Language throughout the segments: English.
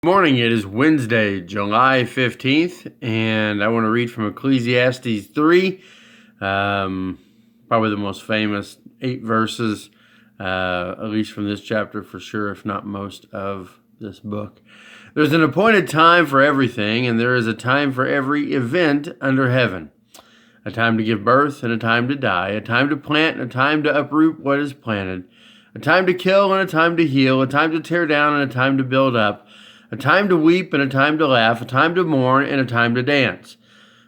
Morning, it is Wednesday, July 15th, and I want to read from Ecclesiastes 3, probably the most famous 8 verses, at least from this chapter for sure, if not most of this book. There's an appointed time for everything, and there is a time for every event under heaven. A time to give birth and a time to die, a time to plant and a time to uproot what is planted, a time to kill and a time to heal, a time to tear down and a time to build up, a time to weep and a time to laugh, a time to mourn and a time to dance.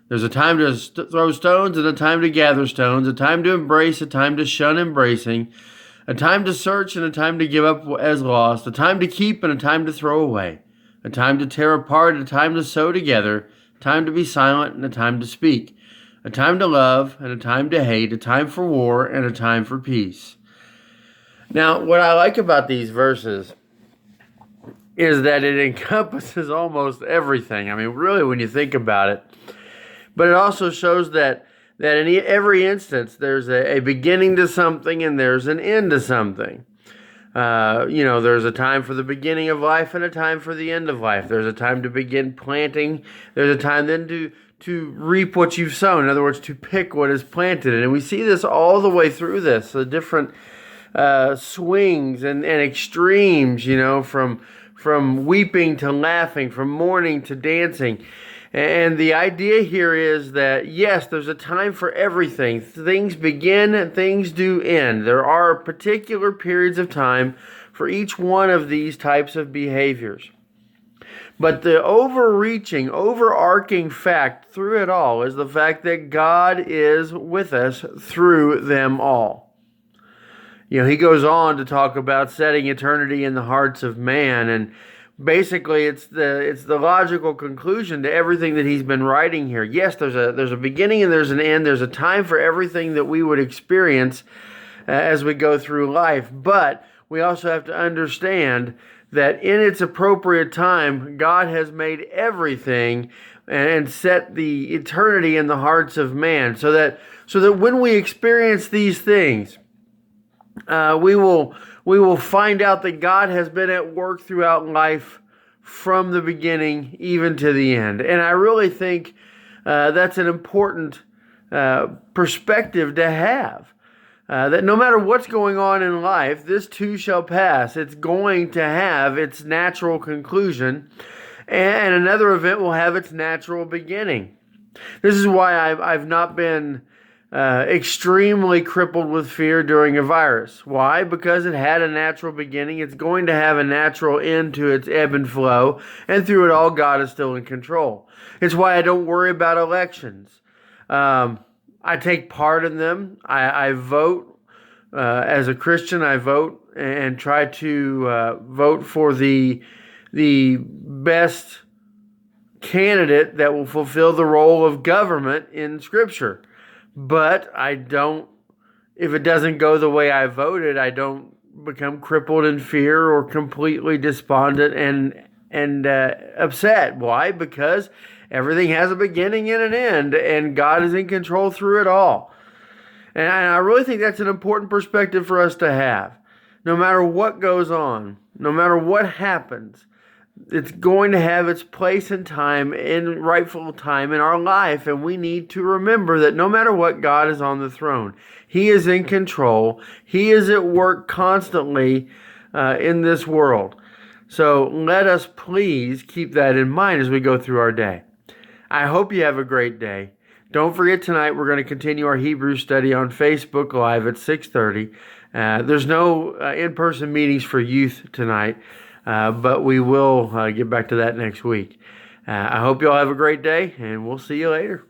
There's a time to throw stones and a time to gather stones, a time to embrace, a time to shun embracing, a time to search and a time to give up as lost, a time to keep and a time to throw away, a time to tear apart, a time to sew together, a time to be silent and a time to speak, a time to love and a time to hate, a time for war and a time for peace. Now, what I like about these verses is that it encompasses almost everything. I mean, really, when you think about it. But it also shows that in every instance, there's a beginning to something and there's an end to something. There's a time for the beginning of life and a time for the end of life. There's a time to begin planting. There's a time then to reap what you've sown. In other words, to pick what is planted. And we see this all the way through this, the different swings and extremes, from weeping to laughing, from mourning to dancing. And the idea here is that, yes, there's a time for everything. Things begin and things do end. There are particular periods of time for each one of these types of behaviors. But the overarching fact through it all is the fact that God is with us through them all. He goes on to talk about setting eternity in the hearts of man, and basically it's the logical conclusion to everything that he's been writing here. Yes, there's a beginning and there's an end. There's a time for everything that we would experience as we go through life, but we also have to understand that in its appropriate time, God has made everything and set the eternity in the hearts of man, so that when we experience these things, we will find out that God has been at work throughout life from the beginning even to the end. And I really think that's an important perspective to have. That no matter what's going on in life, this too shall pass. It's going to have its natural conclusion, and another event will have its natural beginning. This is why I've not been extremely crippled with fear during a virus. Why? Because it had a natural beginning. It's going to have a natural end to its ebb and flow, and through it all, God is still in control. It's why I don't worry about elections. I take part in them. I vote. As a Christian, I vote and try to vote for the best candidate that will fulfill the role of government in Scripture. But if it doesn't go the way I voted, I don't become crippled in fear or completely despondent and upset. Why? Because everything has a beginning and an end, and God is in control through it all. And I really think that's an important perspective for us to have. No matter what goes on, no matter what happens, it's going to have its place and time, in rightful time in our life, and we need to remember that no matter what, God is on the throne. He is in control. He is at work constantly in this world. So let us please keep that in mind as we go through our day. I hope you have a great day. Don't forget, tonight we're going to continue our Hebrew study on Facebook Live at 6:30. There's no in-person meetings for youth tonight. But we will get back to that next week. I hope you all have a great day, and we'll see you later.